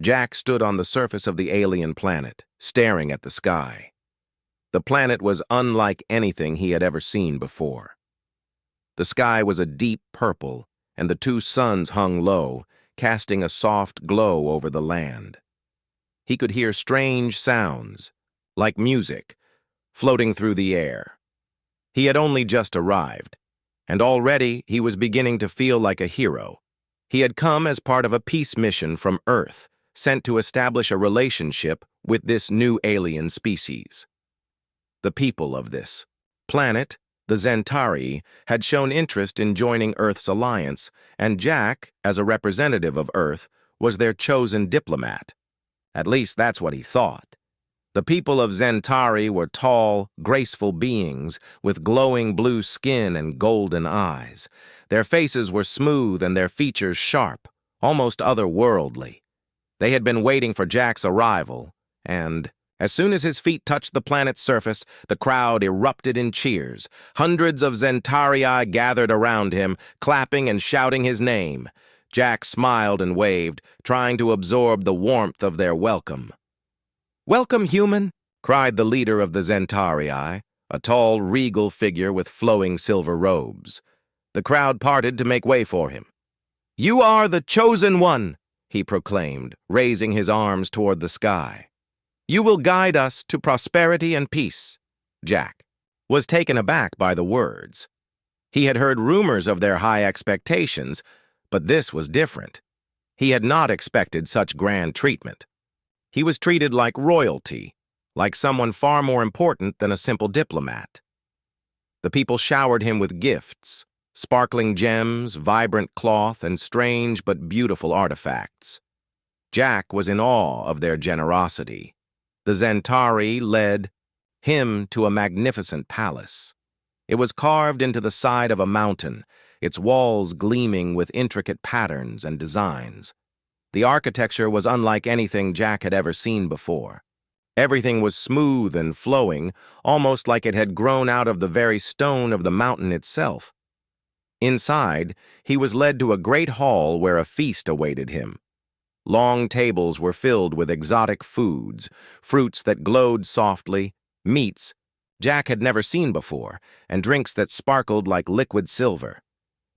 Jack stood on the surface of the alien planet, staring at the sky. The planet was unlike anything he had ever seen before. The sky was a deep purple, and the two suns hung low, casting a soft glow over the land. He could hear strange sounds, like music, floating through the air. He had only just arrived, and already he was beginning to feel like a hero. He had come as part of a peace mission from Earth, sent to establish a relationship with this new alien species. The people of this planet, the Zentari, had shown interest in joining Earth's alliance, and Jack, as a representative of Earth, was their chosen diplomat. At least that's what he thought. The people of Zentari were tall, graceful beings with glowing blue skin and golden eyes. Their faces were smooth and their features sharp, almost otherworldly. They had been waiting for Jack's arrival, and as soon as his feet touched the planet's surface, the crowd erupted in cheers. Hundreds of Zentarii gathered around him, clapping and shouting his name. Jack smiled and waved, trying to absorb the warmth of their welcome. "Welcome, human!" cried the leader of the Zentarii, a tall, regal figure with flowing silver robes. The crowd parted to make way for him. "You are the chosen one," he proclaimed, raising his arms toward the sky. "You will guide us to prosperity and peace." Jack was taken aback by the words. He had heard rumors of their high expectations, but this was different. He had not expected such grand treatment. He was treated like royalty, like someone far more important than a simple diplomat. The people showered him with gifts, sparkling gems, vibrant cloth, and strange but beautiful artifacts. Jack was in awe of their generosity. The Zentari led him to a magnificent palace. It was carved into the side of a mountain, its walls gleaming with intricate patterns and designs. The architecture was unlike anything Jack had ever seen before. Everything was smooth and flowing, almost like it had grown out of the very stone of the mountain itself. Inside, he was led to a great hall where a feast awaited him. Long tables were filled with exotic foods, fruits that glowed softly, meats Jack had never seen before, and drinks that sparkled like liquid silver.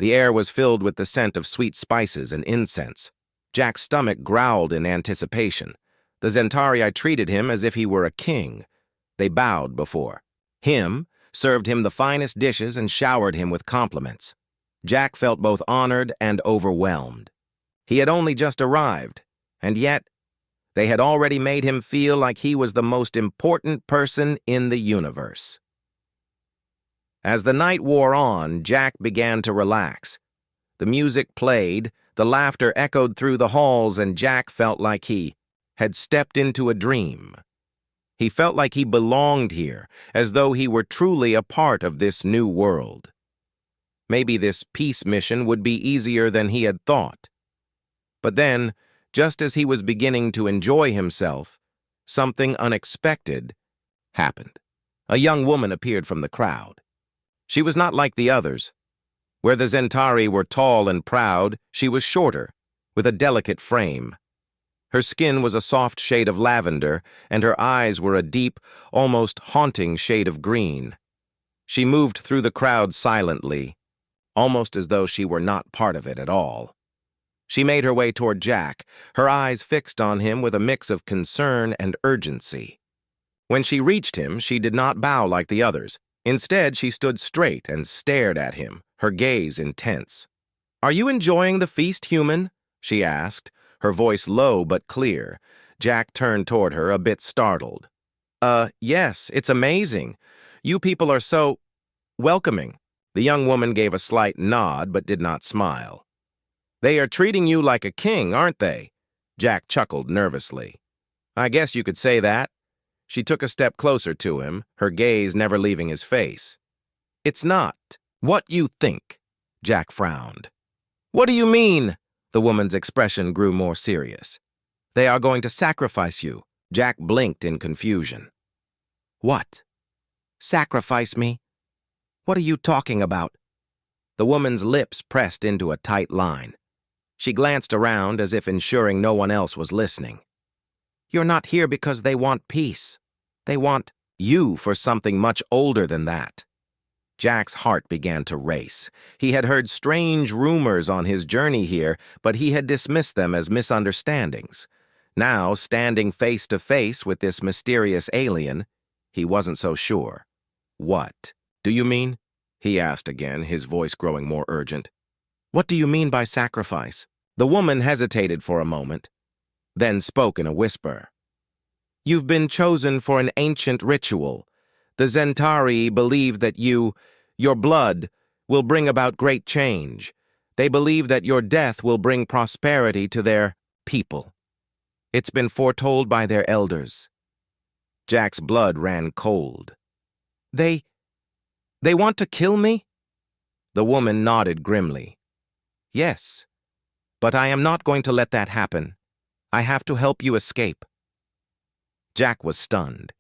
The air was filled with the scent of sweet spices and incense. Jack's stomach growled in anticipation. The Zentarii treated him as if he were a king. They bowed before him, served him the finest dishes, and showered him with compliments. Jack felt both honored and overwhelmed. He had only just arrived, and yet they had already made him feel like he was the most important person in the universe. As the night wore on, Jack began to relax. The music played, the laughter echoed through the halls, and Jack felt like he had stepped into a dream. He felt like he belonged here, as though he were truly a part of this new world. Maybe this peace mission would be easier than he had thought. But then, just as he was beginning to enjoy himself, something unexpected happened. A young woman appeared from the crowd. She was not like the others. Where the Zentari were tall and proud, she was shorter, with a delicate frame. Her skin was a soft shade of lavender, and her eyes were a deep, almost haunting shade of green. She moved through the crowd silently, almost as though she were not part of it at all. She made her way toward Jack, her eyes fixed on him with a mix of concern and urgency. When she reached him, she did not bow like the others. Instead, she stood straight and stared at him, her gaze intense. "Are you enjoying the feast, human?" she asked, her voice low but clear. Jack turned toward her, a bit startled. Yes, it's amazing. You people are so welcoming." The young woman gave a slight nod but did not smile. "They are treating you like a king, aren't they?" Jack chuckled nervously. "I guess you could say that." She took a step closer to him, her gaze never leaving his face. "It's not what you think," Jack frowned. "What do you mean?" The woman's expression grew more serious. "They are going to sacrifice you." Jack blinked in confusion. "What? Sacrifice me? What are you talking about?" The woman's lips pressed into a tight line. She glanced around as if ensuring no one else was listening. You're not here because they want peace. They want you for something much older than that. Jack's heart began to race. He had heard strange rumors on his journey here, but he had dismissed them as misunderstandings. Now, standing face to face with this mysterious alien, he wasn't so sure. What do you mean? He asked again, his voice growing more urgent. What do you mean by sacrifice? The woman hesitated for a moment, then spoke in a whisper. You've been chosen for an ancient ritual. The Zentari believe that your blood, will bring about great change. They believe that your death will bring prosperity to their people. It's been foretold by their elders. Jack's blood ran cold. They want to kill me? The woman nodded grimly. Yes, but I am not going to let that happen. I have to help you escape. Jack was stunned.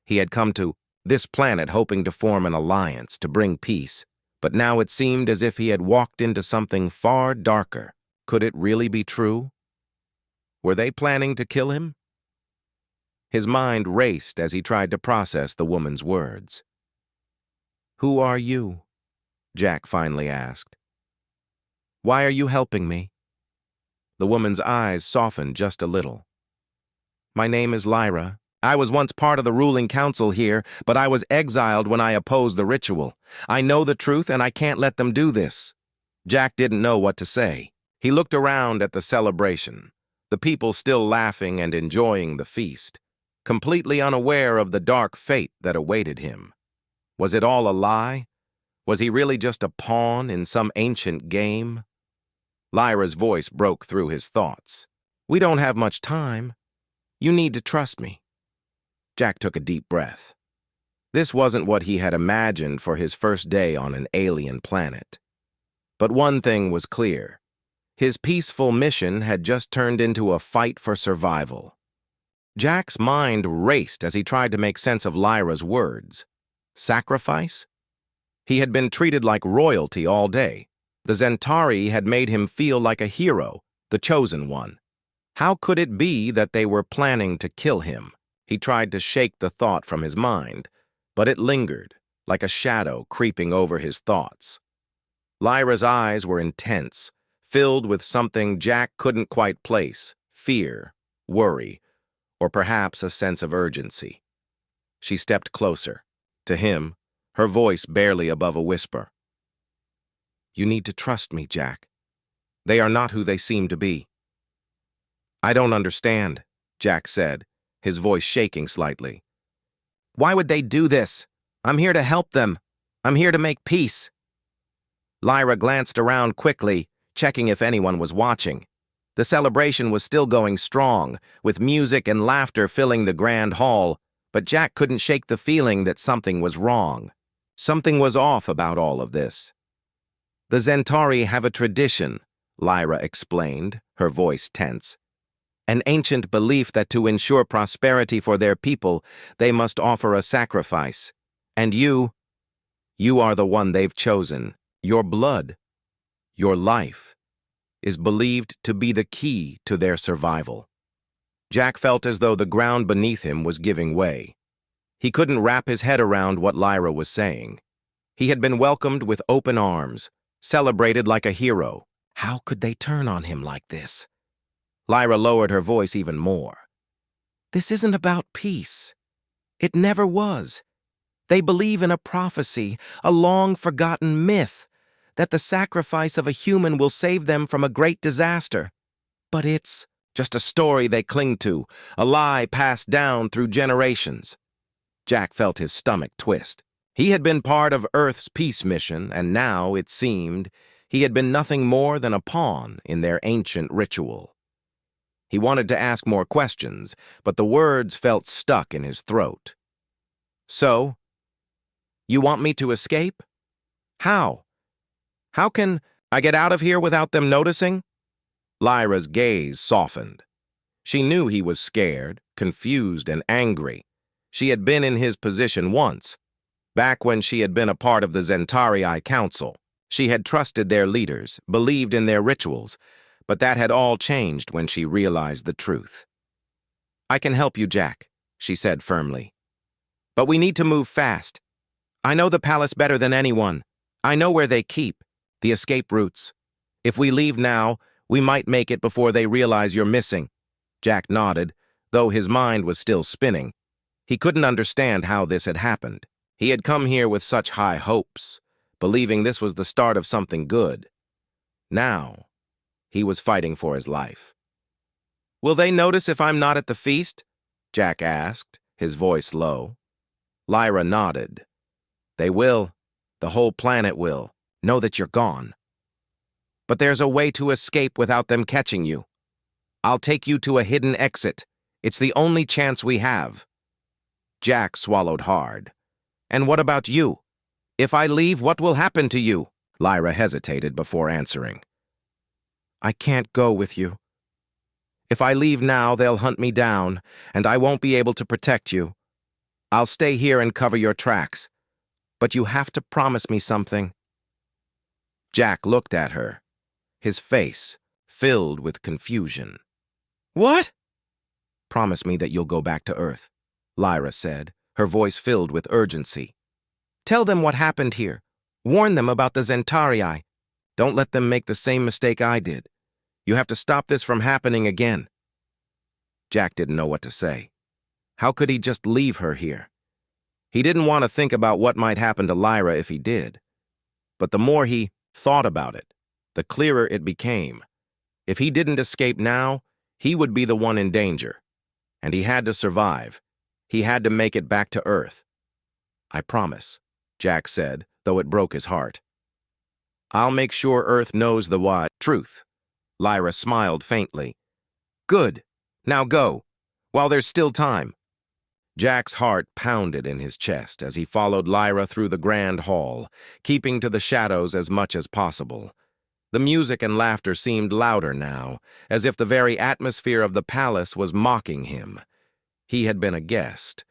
He had come to this planet hoping to form an alliance to bring peace, but now it seemed as if he had walked into something far darker. Could it really be true? Were they planning to kill him? His mind raced as he tried to process the woman's words. Who are you? Jack finally asked. Why are you helping me? The woman's eyes softened just a little. My name is Lyra. I was once part of the ruling council here, but I was exiled when I opposed the ritual. I know the truth and I can't let them do this. Jack didn't know what to say. He looked around at the celebration, the people still laughing and enjoying the feast, completely unaware of the dark fate that awaited him. Was it all a lie? Was he really just a pawn in some ancient game? Lyra's voice broke through his thoughts. We don't have much time. You need to trust me. Jack took a deep breath. This wasn't what he had imagined for his first day on an alien planet. But one thing was clear. His peaceful mission had just turned into a fight for survival. Jack's mind raced as he tried to make sense of Lyra's words. Sacrifice? He had been treated like royalty all day. The Zentari had made him feel like a hero, the chosen one. How could it be that they were planning to kill him? He tried to shake the thought from his mind, but it lingered, like a shadow creeping over his thoughts. Lyra's eyes were intense, filled with something Jack couldn't quite place, fear, worry, or perhaps a sense of urgency. She stepped closer. To him, her voice barely above a whisper. You need to trust me, Jack. They are not who they seem to be. I don't understand, Jack said, his voice shaking slightly. Why would they do this? I'm here to help them. I'm here to make peace. Lyra glanced around quickly, checking if anyone was watching. The celebration was still going strong, with music and laughter filling the grand hall, but Jack couldn't shake the feeling that something was wrong. Something was off about all of this. The Zentari have a tradition, Lyra explained, her voice tense. An ancient belief that to ensure prosperity for their people, they must offer a sacrifice. And you are the one they've chosen. Your blood, your life, is believed to be the key to their survival. Jack felt as though the ground beneath him was giving way. He couldn't wrap his head around what Lyra was saying. He had been welcomed with open arms, celebrated like a hero. How could they turn on him like this? Lyra lowered her voice even more. This isn't about peace. It never was. They believe in a prophecy, a long-forgotten myth, that the sacrifice of a human will save them from a great disaster. But it's just a story they cling to, a lie passed down through generations. Jack felt his stomach twist. He had been part of Earth's peace mission, and now, it seemed, he had been nothing more than a pawn in their ancient ritual. He wanted to ask more questions, but the words felt stuck in his throat. So, you want me to escape? How? How can I get out of here without them noticing? Lyra's gaze softened. She knew he was scared, confused, and angry. She had been in his position once, back when she had been a part of the Zentari Council. She had trusted their leaders, believed in their rituals, but that had all changed when she realized the truth. "I can help you, Jack," she said firmly. "But we need to move fast. I know the palace better than anyone. I know where they keep the escape routes. If we leave now, we might make it before they realize you're missing." Jack nodded, though his mind was still spinning. He couldn't understand how this had happened. He had come here with such high hopes, believing this was the start of something good. Now, he was fighting for his life. "Will they notice if I'm not at the feast?" Jack asked, his voice low. Lyra nodded. "They will. The whole planet will. Know that you're gone. But there's a way to escape without them catching you. I'll take you to a hidden exit. It's the only chance we have." Jack swallowed hard. "And what about you? If I leave, what will happen to you?" Lyra hesitated before answering. "I can't go with you. If I leave now, they'll hunt me down, and I won't be able to protect you. I'll stay here and cover your tracks. But you have to promise me something." Jack looked at her, his face filled with confusion. "What?" "Promise me that you'll go back to Earth," Lyra said, her voice filled with urgency. "Tell them what happened here. Warn them about the Zentarii. Don't let them make the same mistake I did. You have to stop this from happening again." Jack didn't know what to say. How could he just leave her here? He didn't want to think about what might happen to Lyra if he did. But the more he thought about it, the clearer it became. If he didn't escape now, he would be the one in danger. And he had to survive. He had to make it back to Earth. "I promise," Jack said, though it broke his heart. "I'll make sure Earth knows the truth." Lyra smiled faintly. "Good. Now go, while there's still time." Jack's heart pounded in his chest as he followed Lyra through the grand hall, keeping to the shadows as much as possible. The music and laughter seemed louder now, as if the very atmosphere of the palace was mocking him. He had been a guest,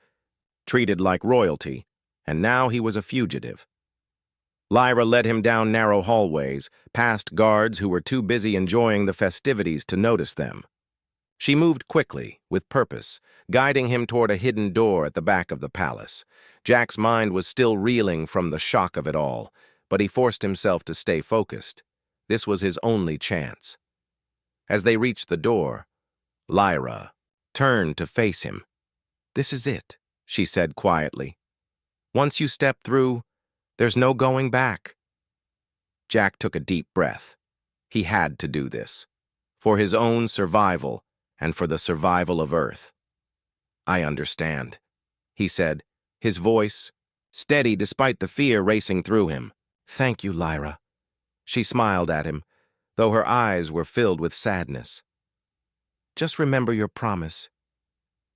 treated like royalty, and now he was a fugitive. Lyra led him down narrow hallways, past guards who were too busy enjoying the festivities to notice them. She moved quickly, with purpose, guiding him toward a hidden door at the back of the palace. Jack's mind was still reeling from the shock of it all, but he forced himself to stay focused. This was his only chance. As they reached the door, Lyra turned to face him. "This is it," she said quietly. "Once you step through, there's no going back." Jack took a deep breath. He had to do this, for his own survival and for the survival of Earth. "I understand," he said, his voice steady despite the fear racing through him. "Thank you, Lyra." She smiled at him, though her eyes were filled with sadness. "Just remember your promise.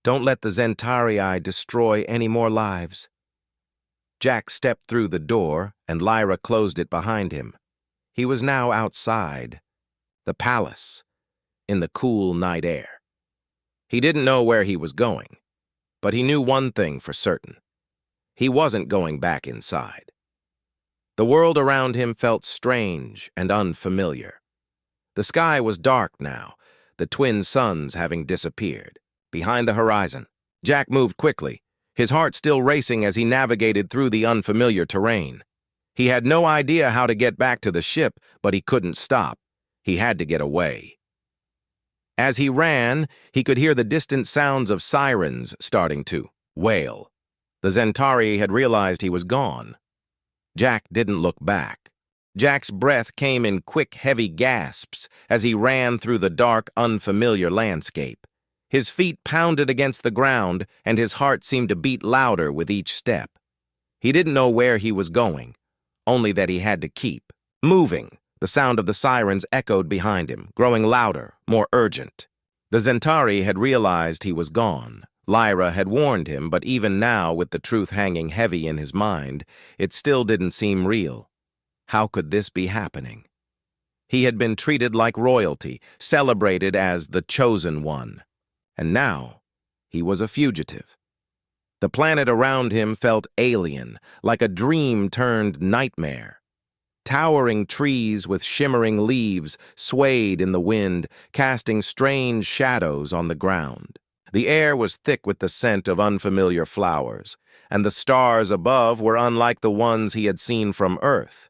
Don't let the Zentarii destroy any more lives." Jack stepped through the door, and Lyra closed it behind him. He was now outside, the palace, in the cool night air. He didn't know where he was going, but he knew one thing for certain. He wasn't going back inside. The world around him felt strange and unfamiliar. The sky was dark now, the twin suns having disappeared. Behind the horizon, Jack moved quickly, his heart still racing as he navigated through the unfamiliar terrain. He had no idea how to get back to the ship, but he couldn't stop. He had to get away. As he ran, he could hear the distant sounds of sirens starting to wail. The Zentarii had realized he was gone. Jack didn't look back. Jack's breath came in quick, heavy gasps as he ran through the dark, unfamiliar landscape. His feet pounded against the ground, and his heart seemed to beat louder with each step. He didn't know where he was going, only that he had to keep moving. The sound of the sirens echoed behind him, growing louder, more urgent. The Zentarii had realized he was gone. Lyra had warned him, but even now, with the truth hanging heavy in his mind, it still didn't seem real. How could this be happening? He had been treated like royalty, celebrated as the chosen one. And now, he was a fugitive. The planet around him felt alien, like a dream turned nightmare. Towering trees with shimmering leaves swayed in the wind, casting strange shadows on the ground. The air was thick with the scent of unfamiliar flowers, and the stars above were unlike the ones he had seen from Earth.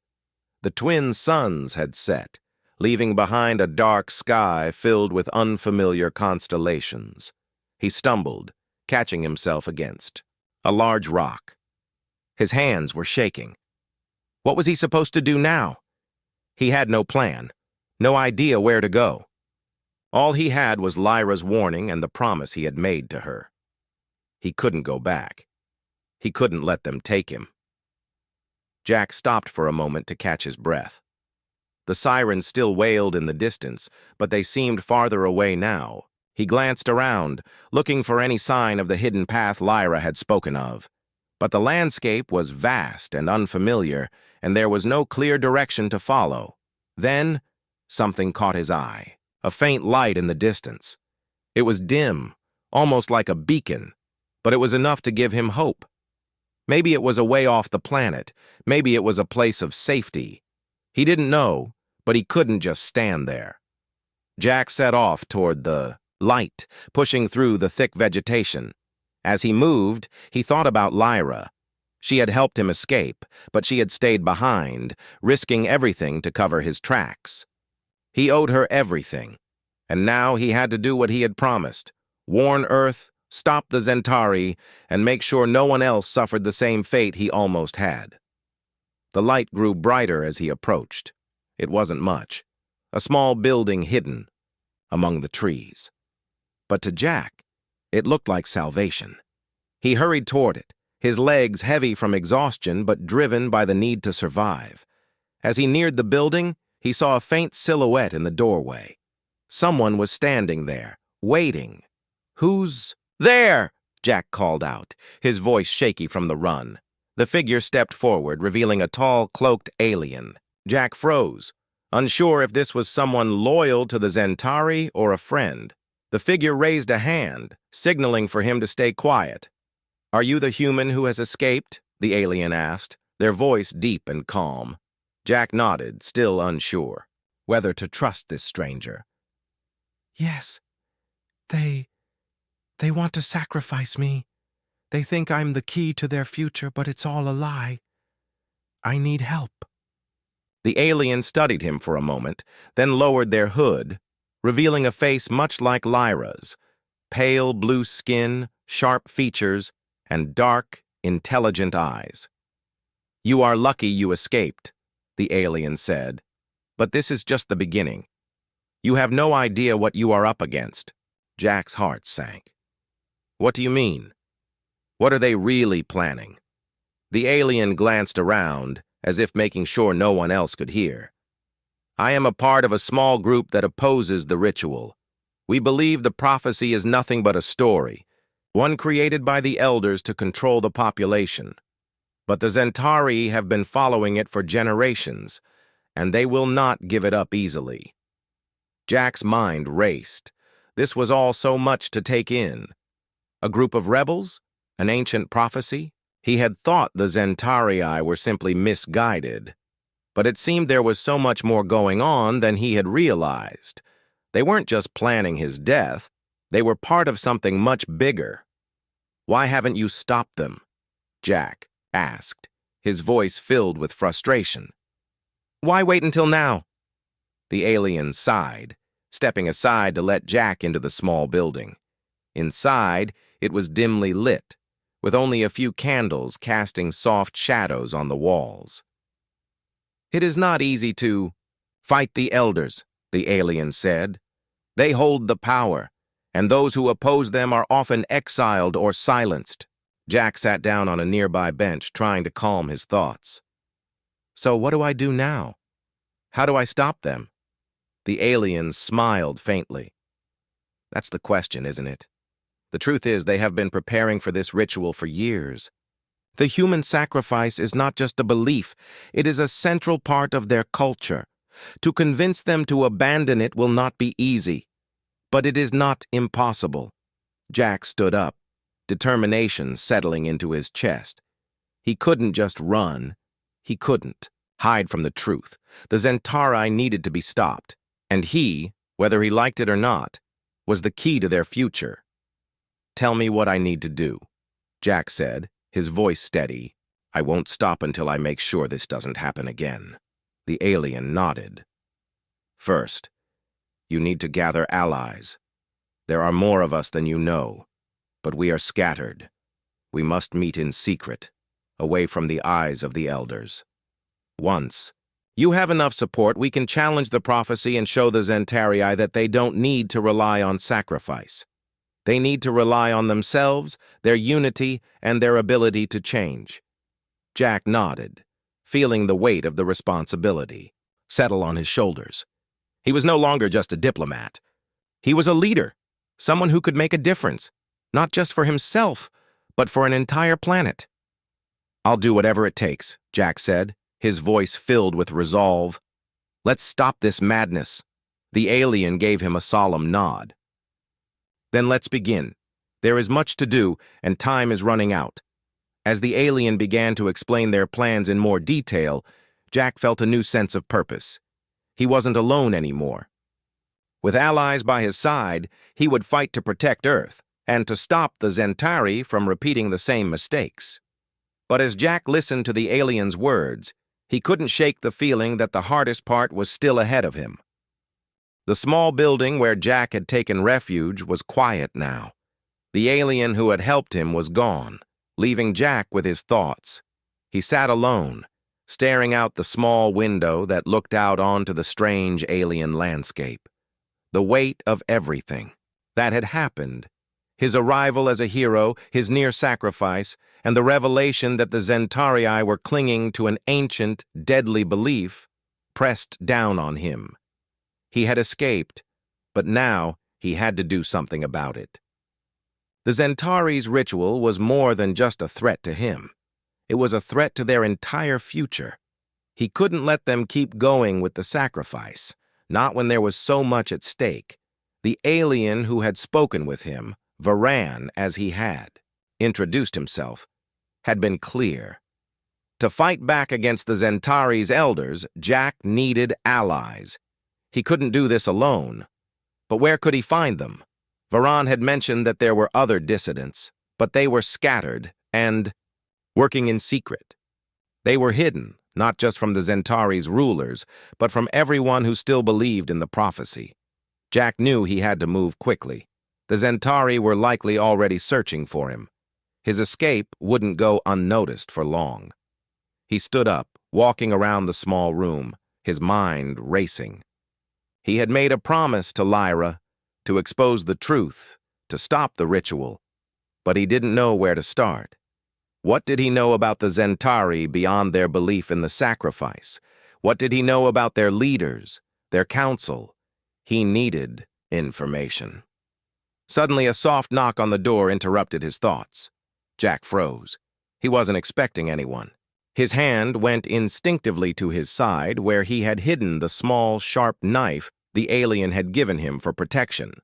The twin suns had set, leaving behind a dark sky filled with unfamiliar constellations. He stumbled, catching himself against a large rock. His hands were shaking. What was he supposed to do now? He had no plan, no idea where to go. All he had was Lyra's warning and the promise he had made to her. He couldn't go back. He couldn't let them take him. Jack stopped for a moment to catch his breath. The sirens still wailed in the distance, but they seemed farther away now. He glanced around, looking for any sign of the hidden path Lyra had spoken of. But the landscape was vast and unfamiliar, and there was no clear direction to follow. Then, something caught his eye, a faint light in the distance. It was dim, almost like a beacon, but it was enough to give him hope. Maybe it was a way off the planet. Maybe it was a place of safety. He didn't know, but he couldn't just stand there. Jack set off toward the light, pushing through the thick vegetation. As he moved, he thought about Lyra. She had helped him escape, but she had stayed behind, risking everything to cover his tracks. He owed her everything, and now he had to do what he had promised: warn Earth, stop the Zentari, and make sure no one else suffered the same fate he almost had. The light grew brighter as he approached. It wasn't much, a small building hidden among the trees. But to Jack, it looked like salvation. He hurried toward it, his legs heavy from exhaustion but driven by the need to survive. As he neared the building, he saw a faint silhouette in the doorway. Someone was standing there, waiting. "Who's there?" Jack called out, his voice shaky from the run. The figure stepped forward, revealing a tall, cloaked alien. Jack froze, unsure if this was someone loyal to the Zentari or a friend. The figure raised a hand, signaling for him to stay quiet. "Are you the human who has escaped?" the alien asked, their voice deep and calm. Jack nodded, still unsure whether to trust this stranger. "Yes, they want to sacrifice me. They think I'm the key to their future, but it's all a lie. I need help." The alien studied him for a moment, then lowered their hood, revealing a face much like Lyra's: pale blue skin, sharp features, and dark, intelligent eyes. "You are lucky you escaped," the alien said, "but this is just the beginning. You have no idea what you are up against." Jack's heart sank. "What do you mean? What are they really planning?" The alien glanced around, as if making sure no one else could hear. "I am a part of a small group that opposes the ritual. We believe the prophecy is nothing but a story, one created by the elders to control the population. But the Zentari have been following it for generations, and they will not give it up easily." Jack's mind raced. This was all so much to take in. A group of rebels? An ancient prophecy? He had thought the Zentarii were simply misguided. But it seemed there was so much more going on than he had realized. They weren't just planning his death. They were part of something much bigger. "Why haven't you stopped them?" Jack asked, his voice filled with frustration. "Why wait until now?" The alien sighed, stepping aside to let Jack into the small building. Inside, it was dimly lit, with only a few candles casting soft shadows on the walls. "It is not easy to fight the elders," the alien said. "They hold the power, and those who oppose them are often exiled or silenced." Jack sat down on a nearby bench, trying to calm his thoughts. "So what do I do now? How do I stop them?" The alien smiled faintly. "That's the question, isn't it? The truth is, they have been preparing for this ritual for years. The human sacrifice is not just a belief, it is a central part of their culture. To convince them to abandon it will not be easy, but it is not impossible." Jack stood up, determination settling into his chest. He couldn't just run. He couldn't. hide from the truth. The Zentari needed to be stopped, and he, whether he liked it or not, was the key to their future. "Tell me what I need to do," Jack said, his voice steady. "I won't stop until I make sure this doesn't happen again." The alien nodded. "First, you need to gather allies. There are more of us than you know, but we are scattered. We must meet in secret, away from the eyes of the elders. Once you have enough support, we can challenge the prophecy and show the Zentarii that they don't need to rely on sacrifice. They need to rely on themselves, their unity, and their ability to change." Jack nodded, feeling the weight of the responsibility settle on his shoulders. He was no longer just a diplomat. He was a leader, someone who could make a difference, not just for himself, but for an entire planet. "I'll do whatever it takes," Jack said, his voice filled with resolve. "Let's stop this madness." The alien gave him a solemn nod. "Then let's begin. There is much to do, and time is running out." As the alien began to explain their plans in more detail, Jack felt a new sense of purpose. He wasn't alone anymore. With allies by his side, he would fight to protect Earth and to stop the Zentari from repeating the same mistakes. But as Jack listened to the alien's words, he couldn't shake the feeling that the hardest part was still ahead of him. The small building where Jack had taken refuge was quiet now. The alien who had helped him was gone, leaving Jack with his thoughts. He sat alone, staring out the small window that looked out onto the strange alien landscape. The weight of everything that had happened, his arrival as a hero, his near sacrifice, and the revelation that the Zentarii were clinging to an ancient, deadly belief, pressed down on him. He had escaped, but now he had to do something about it. The Zentari's ritual was more than just a threat to him. It was a threat to their entire future. He couldn't let them keep going with the sacrifice, not when there was so much at stake. The alien who had spoken with him, Varan as he had, introduced himself, had been clear. To fight back against the Zentari's elders, Jack needed allies. He couldn't do this alone. But where could he find them? Varan had mentioned that there were other dissidents, but they were scattered and working in secret. They were hidden, not just from the Zentari's rulers, but from everyone who still believed in the prophecy. Jack knew he had to move quickly. The Zentari were likely already searching for him. His escape wouldn't go unnoticed for long. He stood up, walking around the small room, his mind racing. He had made a promise to Lyra to expose the truth, to stop the ritual, but he didn't know where to start. What did he know about the Zentari beyond their belief in the sacrifice? What did he know about their leaders, their council? He needed information. Suddenly, a soft knock on the door interrupted his thoughts. Jack froze. He wasn't expecting anyone. His hand went instinctively to his side, where he had hidden the small, sharp knife the alien had given him for protection.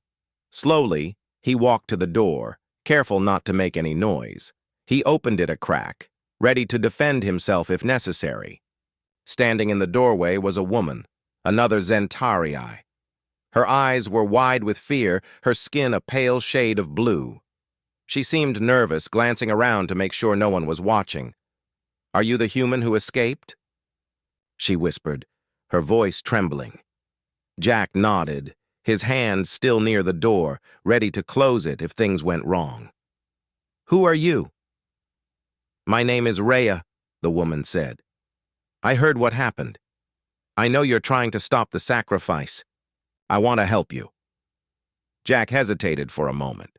Slowly, he walked to the door, careful not to make any noise. He opened it a crack, ready to defend himself if necessary. Standing in the doorway was a woman, another Zentarii. Her eyes were wide with fear, her skin a pale shade of blue. She seemed nervous, glancing around to make sure no one was watching. "Are you the human who escaped?" she whispered, her voice trembling. Jack nodded, his hand still near the door, ready to close it if things went wrong. "Who are you?" "My name is Rhea," the woman said. "I heard what happened. I know you're trying to stop the sacrifice. I want to help you." Jack hesitated for a moment.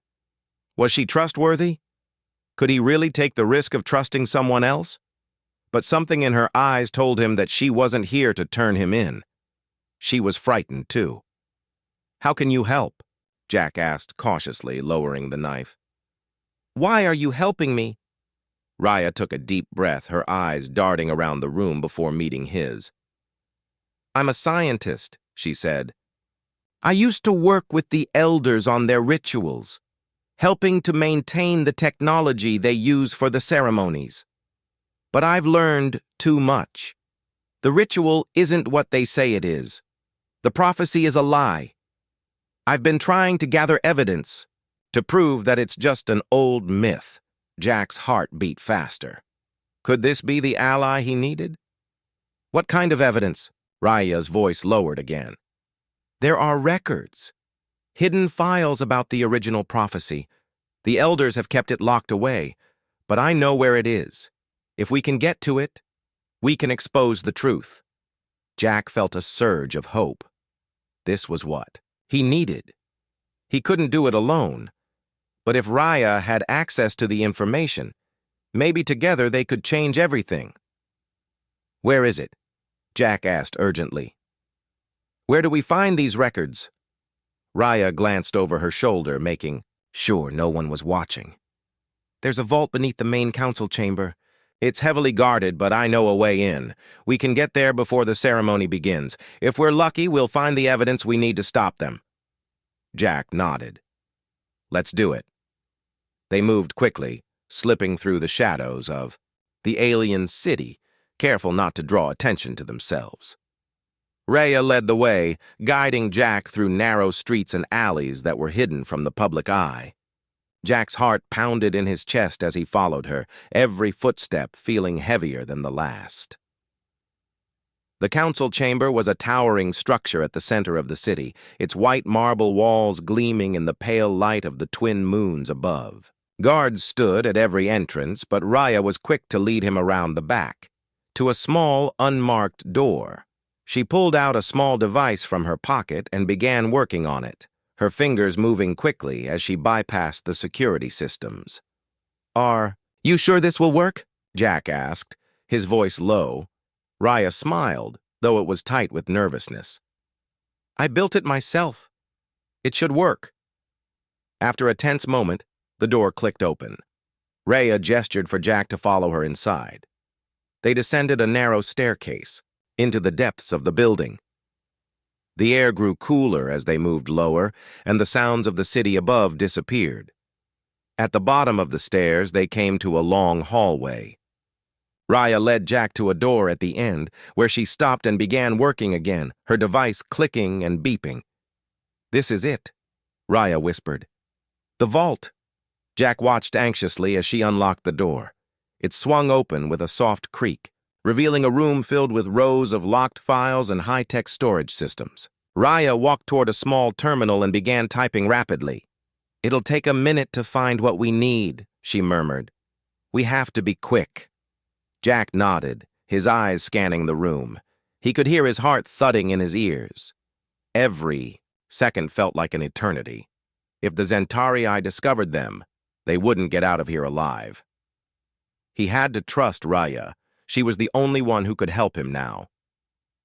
Was she trustworthy? Could he really take the risk of trusting someone else? But something in her eyes told him that she wasn't here to turn him in. She was frightened, too. "How can you help?" Jack asked cautiously, lowering the knife. "Why are you helping me?" Rhea took a deep breath, her eyes darting around the room before meeting his. "I'm a scientist," she said. "I used to work with the elders on their rituals, helping to maintain the technology they use for the ceremonies. But I've learned too much. The ritual isn't what they say it is. The prophecy is a lie. I've been trying to gather evidence to prove that it's just an old myth. Jack's heart beat faster. Could this be the ally he needed? What kind of evidence? Raya's voice lowered again. There are records. Hidden files about the original prophecy. The elders have kept it locked away, but I know where it is. If we can get to it, we can expose the truth. Jack felt a surge of hope. This was what he needed. He couldn't do it alone, but if Raya had access to the information, maybe together they could change everything. Where is it? Jack asked urgently. Where do we find these records? Raya glanced over her shoulder, making sure no one was watching. There's a vault beneath the main council chamber. It's heavily guarded, but I know a way in. We can get there before the ceremony begins. If we're lucky, we'll find the evidence we need to stop them. Jack nodded. Let's do it. They moved quickly, slipping through the shadows of the alien city, careful not to draw attention to themselves. Raya led the way, guiding Jack through narrow streets and alleys that were hidden from the public eye. Jack's heart pounded in his chest as he followed her, every footstep feeling heavier than the last. The council chamber was a towering structure at the center of the city, its white marble walls gleaming in the pale light of the twin moons above. Guards stood at every entrance, but Raya was quick to lead him around the back, to a small, unmarked door. She pulled out a small device from her pocket and began working on it, her fingers moving quickly as she bypassed the security systems. Are you sure this will work? Jack asked, his voice low. Raya smiled, though it was tight with nervousness. I built it myself. It should work. After a tense moment, the door clicked open. Raya gestured for Jack to follow her inside. They descended a narrow staircase into the depths of the building. The air grew cooler as they moved lower, and the sounds of the city above disappeared. At the bottom of the stairs, they came to a long hallway. Raya led Jack to a door at the end, where she stopped and began working again, her device clicking and beeping. This is it, Raya whispered. The vault. Jack watched anxiously as she unlocked the door. It swung open with a soft creak, revealing a room filled with rows of locked files and high-tech storage systems. Raya walked toward a small terminal and began typing rapidly. It'll take a minute to find what we need, she murmured. We have to be quick. Jack nodded, his eyes scanning the room. He could hear his heart thudding in his ears. Every second felt like an eternity. If the Zentarii discovered them, they wouldn't get out of here alive. He had to trust Raya. She was the only one who could help him now.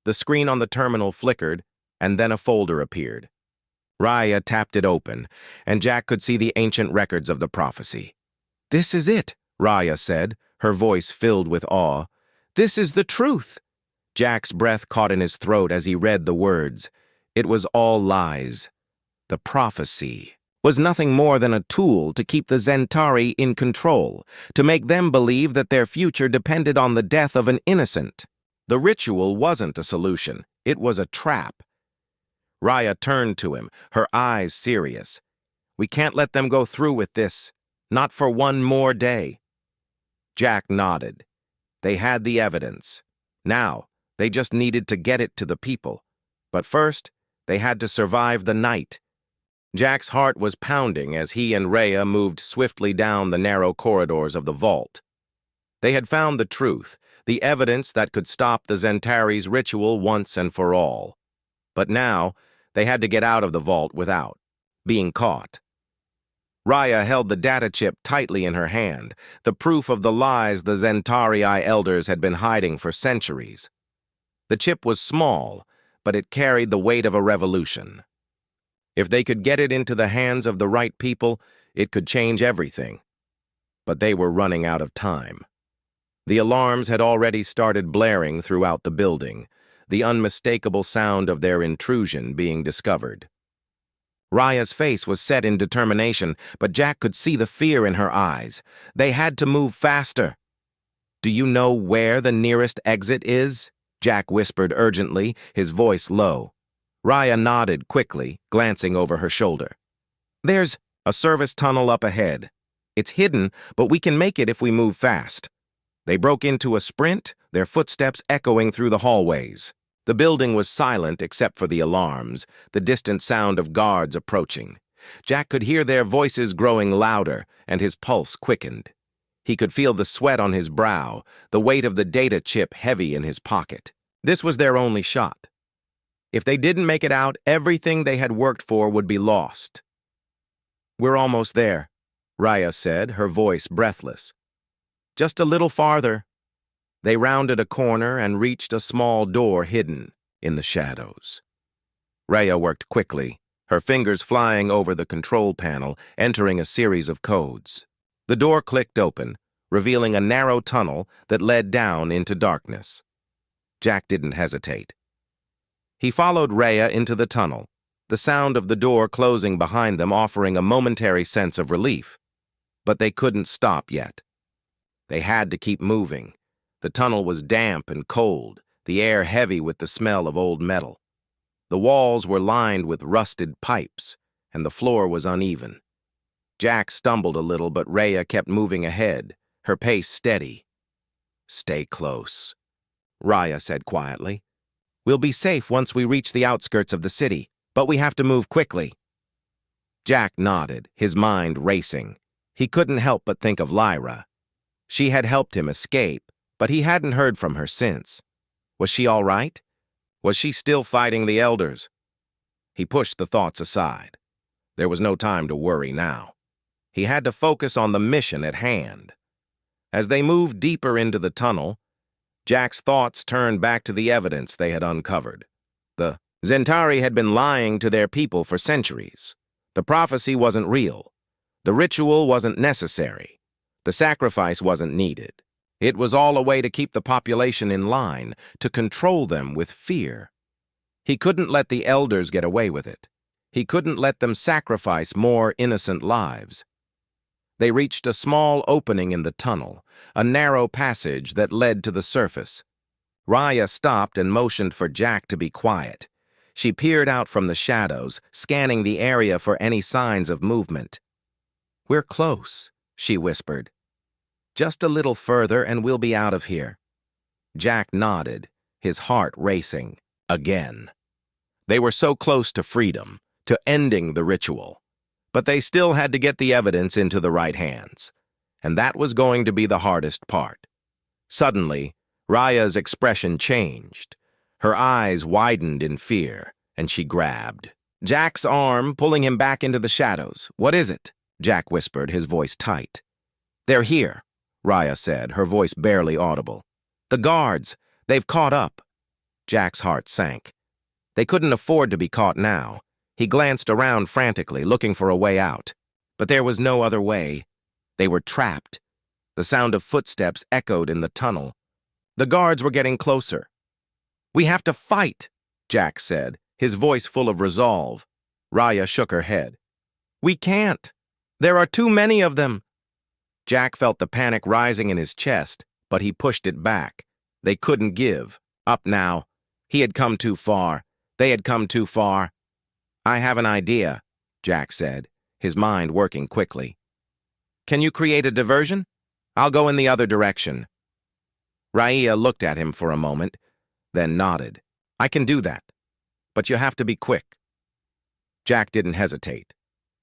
The screen on the terminal flickered, and then a folder appeared. Raya tapped it open, and Jack could see the ancient records of the prophecy. This is it, Raya said, her voice filled with awe. This is the truth. Jack's breath caught in his throat as he read the words. It was all lies. The prophecy was nothing more than a tool to keep the Zentarii in control, to make them believe that their future depended on the death of an innocent. The ritual wasn't a solution. It was a trap. Raya turned to him, her eyes serious. We can't let them go through with this. Not for one more day. Jack nodded. They had the evidence. Now, they just needed to get it to the people. But first, they had to survive the night. Jack's heart was pounding as he and Raya moved swiftly down the narrow corridors of the vault. They had found the truth, the evidence that could stop the Zentari's ritual once and for all. But now, they had to get out of the vault without being caught. Raya held the data chip tightly in her hand, the proof of the lies the Zentarii elders had been hiding for centuries. The chip was small, but it carried the weight of a revolution. If they could get it into the hands of the right people, it could change everything. But they were running out of time. The alarms had already started blaring throughout the building, the unmistakable sound of their intrusion being discovered. Raya's face was set in determination, but Jack could see the fear in her eyes. They had to move faster. Do you know where the nearest exit is? Jack whispered urgently, his voice low. Raya nodded quickly, glancing over her shoulder. There's a service tunnel up ahead. It's hidden, but we can make it if we move fast. They broke into a sprint, their footsteps echoing through the hallways. The building was silent except for the alarms, the distant sound of guards approaching. Jack could hear their voices growing louder, and his pulse quickened. He could feel the sweat on his brow, the weight of the data chip heavy in his pocket. This was their only shot. If they didn't make it out, everything they had worked for would be lost. We're almost there, Raya said, her voice breathless. Just a little farther. They rounded a corner and reached a small door hidden in the shadows. Raya worked quickly, her fingers flying over the control panel, entering a series of codes. The door clicked open, revealing a narrow tunnel that led down into darkness. Jack didn't hesitate. He followed Raya into the tunnel, the sound of the door closing behind them offering a momentary sense of relief. But they couldn't stop yet. They had to keep moving. The tunnel was damp and cold, the air heavy with the smell of old metal. The walls were lined with rusted pipes, and the floor was uneven. Jack stumbled a little, but Raya kept moving ahead, her pace steady. Stay close, Raya said quietly. We'll be safe once we reach the outskirts of the city, but we have to move quickly. Jack nodded, his mind racing. He couldn't help but think of Lyra. She had helped him escape, but he hadn't heard from her since. Was she all right? Was she still fighting the elders? He pushed the thoughts aside. There was no time to worry now. He had to focus on the mission at hand. As they moved deeper into the tunnel, Jack's thoughts turned back to the evidence they had uncovered. The Zentari had been lying to their people for centuries. The prophecy wasn't real. The ritual wasn't necessary. The sacrifice wasn't needed. It was all a way to keep the population in line, to control them with fear. He couldn't let the elders get away with it. He couldn't let them sacrifice more innocent lives. They reached a small opening in the tunnel, a narrow passage that led to the surface. Raya stopped and motioned for Jack to be quiet. She peered out from the shadows, scanning the area for any signs of movement. We're close, she whispered. Just a little further and we'll be out of here. Jack nodded, his heart racing. Again. They were so close to freedom, to ending the ritual. But they still had to get the evidence into the right hands. And that was going to be the hardest part. Suddenly, Raya's expression changed. Her eyes widened in fear, and she grabbed Jack's arm, pulling him back into the shadows. What is it? Jack whispered, his voice tight. They're here, Raya said, her voice barely audible. The guards, they've caught up. Jack's heart sank. They couldn't afford to be caught now. He glanced around frantically, looking for a way out. But there was no other way. They were trapped. The sound of footsteps echoed in the tunnel. The guards were getting closer. We have to fight, Jack said, his voice full of resolve. Raya shook her head. We can't. There are too many of them. Jack felt the panic rising in his chest, but he pushed it back. They couldn't give. Up now. He had come too far. They had come too far. I have an idea, Jack said, his mind working quickly. Can you create a diversion? I'll go in the other direction. Raya looked at him for a moment, then nodded. I can do that, but you have to be quick. Jack didn't hesitate.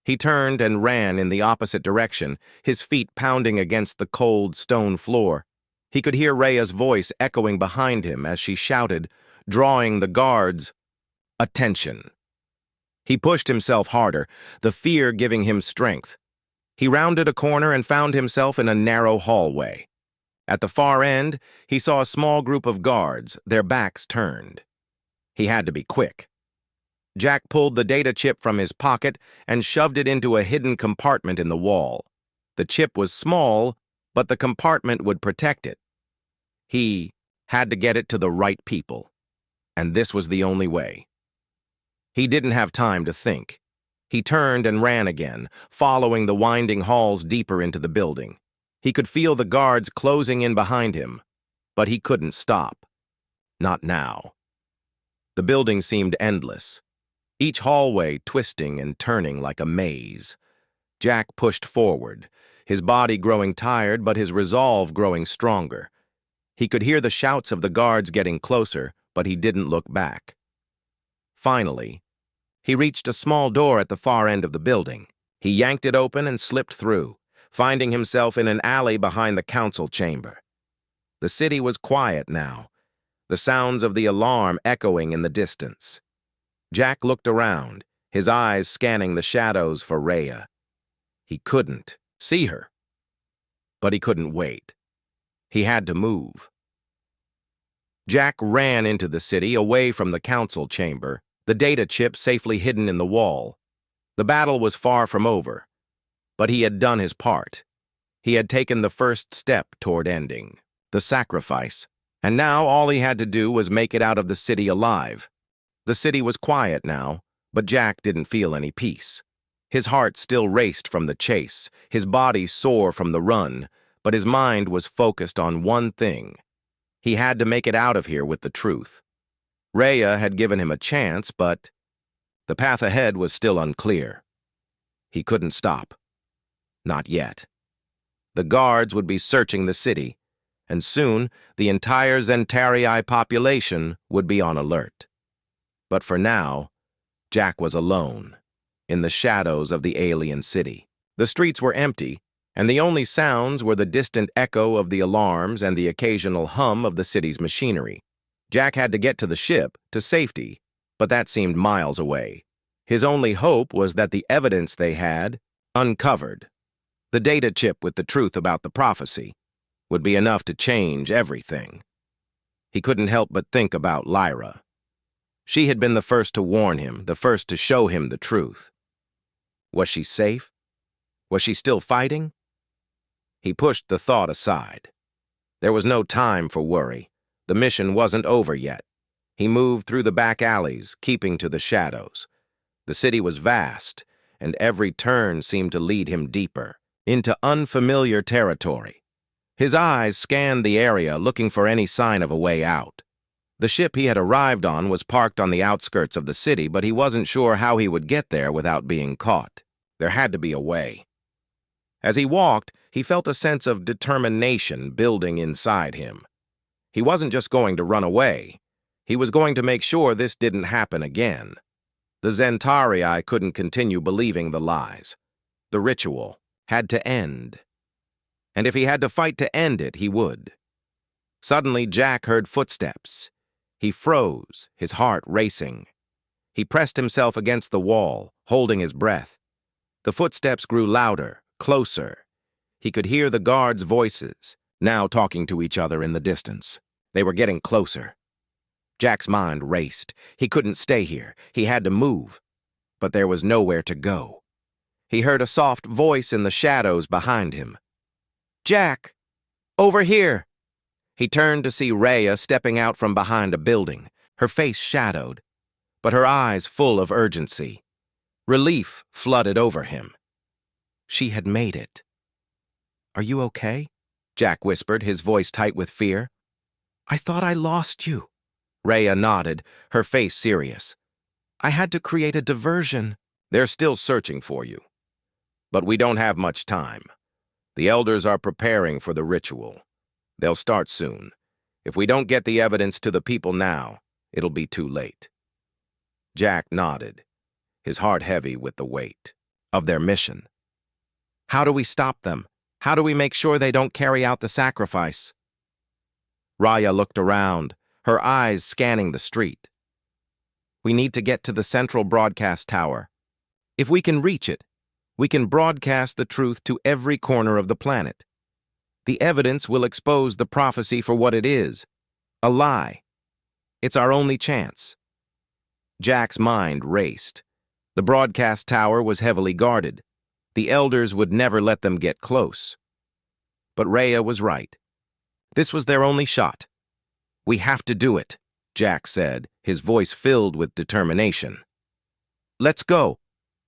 He turned and ran in the opposite direction, his feet pounding against the cold stone floor. He could hear Raya's voice echoing behind him as she shouted, drawing the guards' attention. He pushed himself harder, the fear giving him strength. He rounded a corner and found himself in a narrow hallway. At the far end, he saw a small group of guards, their backs turned. He had to be quick. Jack pulled the data chip from his pocket and shoved it into a hidden compartment in the wall. The chip was small, but the compartment would protect it. He had to get it to the right people, and this was the only way. He didn't have time to think. He turned and ran again, following the winding halls deeper into the building. He could feel the guards closing in behind him, but he couldn't stop. Not now. The building seemed endless, each hallway twisting and turning like a maze. Jack pushed forward, his body growing tired but his resolve growing stronger. He could hear the shouts of the guards getting closer, but he didn't look back. Finally, he reached a small door at the far end of the building. He yanked it open and slipped through, finding himself in an alley behind the council chamber. The city was quiet now, the sounds of the alarm echoing in the distance. Jack looked around, his eyes scanning the shadows for Rhea. He couldn't see her, but he couldn't wait. He had to move. Jack ran into the city, away from the council chamber, the data chip safely hidden in the wall. The battle was far from over, but he had done his part. He had taken the first step toward ending the sacrifice, and now all he had to do was make it out of the city alive. The city was quiet now, but Jack didn't feel any peace. His heart still raced from the chase, his body sore from the run, but his mind was focused on one thing. He had to make it out of here with the truth. Rhea had given him a chance, but the path ahead was still unclear. He couldn't stop. Not yet. The guards would be searching the city, and soon the entire Zentarii population would be on alert. But for now, Jack was alone, in the shadows of the alien city. The streets were empty, and the only sounds were the distant echo of the alarms and the occasional hum of the city's machinery. Jack had to get to the ship, to safety, but that seemed miles away. His only hope was that the evidence they had uncovered, the data chip with the truth about the prophecy, would be enough to change everything. He couldn't help but think about Lyra. She had been the first to warn him, the first to show him the truth. Was she safe? Was she still fighting? He pushed the thought aside. There was no time for worry. The mission wasn't over yet. He moved through the back alleys, keeping to the shadows. The city was vast, and every turn seemed to lead him deeper, into unfamiliar territory. His eyes scanned the area, looking for any sign of a way out. The ship he had arrived on was parked on the outskirts of the city, but he wasn't sure how he would get there without being caught. There had to be a way. As he walked, he felt a sense of determination building inside him. He wasn't just going to run away. He was going to make sure this didn't happen again. The Zentarii couldn't continue believing the lies. The ritual had to end. And if he had to fight to end it, he would. Suddenly, Jack heard footsteps. He froze, his heart racing. He pressed himself against the wall, holding his breath. The footsteps grew louder, closer. He could hear the guards' voices, now talking to each other in the distance. They were getting closer. Jack's mind raced. He couldn't stay here. He had to move. But there was nowhere to go. He heard a soft voice in the shadows behind him. "Jack! Over here!" He turned to see Rhea stepping out from behind a building, her face shadowed, but her eyes full of urgency. Relief flooded over him. She had made it. "Are you okay?" Jack whispered, his voice tight with fear. "I thought I lost you." Rhea nodded, her face serious. "I had to create a diversion." "They're still searching for you. But we don't have much time. The elders are preparing for the ritual. They'll start soon. If we don't get the evidence to the people now, it'll be too late." Jack nodded, his heart heavy with the weight of their mission. "How do we stop them? How do we make sure they don't carry out the sacrifice?" Rhea looked around, her eyes scanning the street. "We need to get to the central broadcast tower. If we can reach it, we can broadcast the truth to every corner of the planet. The evidence will expose the prophecy for what it is, a lie. It's our only chance." Jack's mind raced. The broadcast tower was heavily guarded. The elders would never let them get close. But Rhea was right. This was their only shot. "We have to do it," Jack said, his voice filled with determination. "Let's go."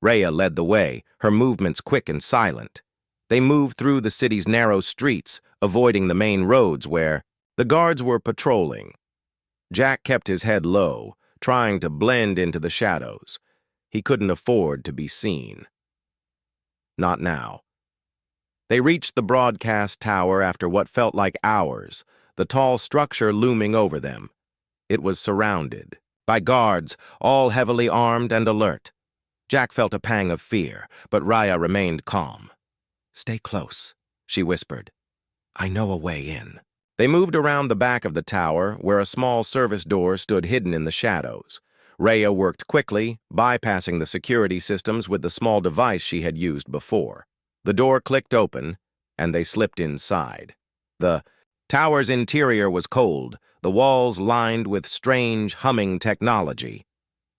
Rhea led the way, her movements quick and silent. They moved through the city's narrow streets, avoiding the main roads where the guards were patrolling. Jack kept his head low, trying to blend into the shadows. He couldn't afford to be seen. Not now. They reached the broadcast tower after what felt like hours, the tall structure looming over them. It was surrounded by guards, all heavily armed and alert. Jack felt a pang of fear, but Raya remained calm. "Stay close," she whispered. "I know a way in." They moved around the back of the tower, where a small service door stood hidden in the shadows. Raya worked quickly, bypassing the security systems with the small device she had used before. The door clicked open, and they slipped inside. The tower's interior was cold, the walls lined with strange, humming technology.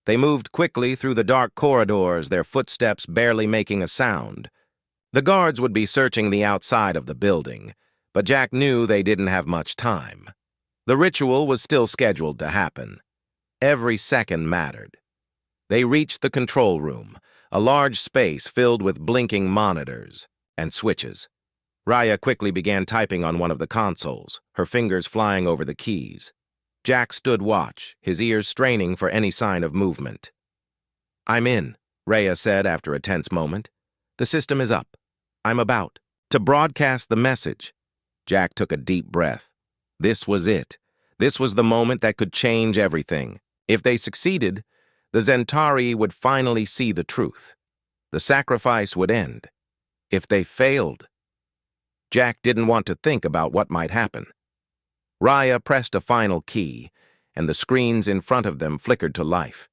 They moved quickly through the dark corridors, their footsteps barely making a sound. The guards would be searching the outside of the building, but Jack knew they didn't have much time. The ritual was still scheduled to happen. Every second mattered. They reached the control room, a large space filled with blinking monitors and switches. Raya quickly began typing on one of the consoles, her fingers flying over the keys. Jack stood watch, his ears straining for any sign of movement. "I'm in," Raya said after a tense moment. "The system is up. I'm about to broadcast the message." Jack took a deep breath. This was it. This was the moment that could change everything. If they succeeded, the Zentari would finally see the truth. The sacrifice would end. If they failed, Jack didn't want to think about what might happen. Raya pressed a final key, and the screens in front of them flickered to life.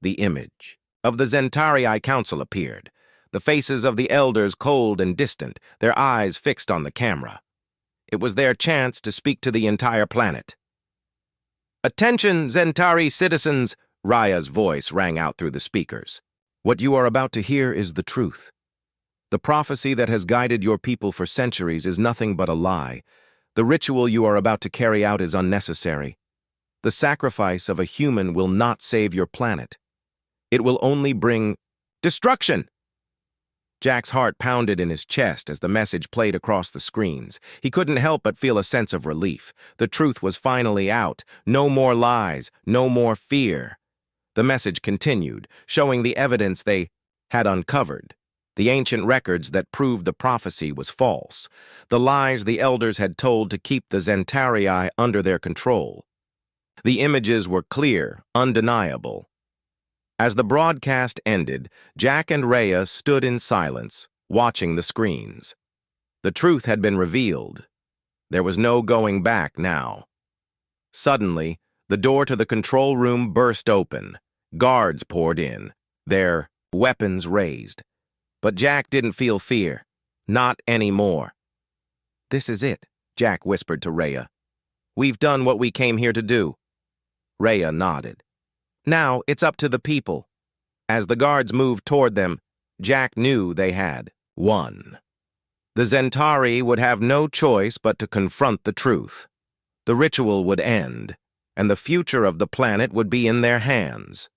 The image of the Zentari Council appeared, the faces of the elders cold and distant, their eyes fixed on the camera. It was their chance to speak to the entire planet. "Attention, Zentari citizens!" Raya's voice rang out through the speakers. "What you are about to hear is the truth. The prophecy that has guided your people for centuries is nothing but a lie. The ritual you are about to carry out is unnecessary. The sacrifice of a human will not save your planet. It will only bring destruction." Jack's heart pounded in his chest as the message played across the screens. He couldn't help but feel a sense of relief. The truth was finally out. No more lies, no more fear. The message continued, showing the evidence they had uncovered. The ancient records that proved the prophecy was false. The lies the elders had told to keep the Zentari under their control. The images were clear, undeniable. As the broadcast ended, Jack and Raya stood in silence, watching the screens. The truth had been revealed. There was no going back now. Suddenly, the door to the control room burst open. Guards poured in, their weapons raised. But Jack didn't feel fear. Not anymore. "This is it," Jack whispered to Raya. "We've done what we came here to do." Raya nodded. "Now it's up to the people." As the guards moved toward them, Jack knew they had won. The Zentari would have no choice but to confront the truth. The ritual would end, and the future of the planet would be in their hands.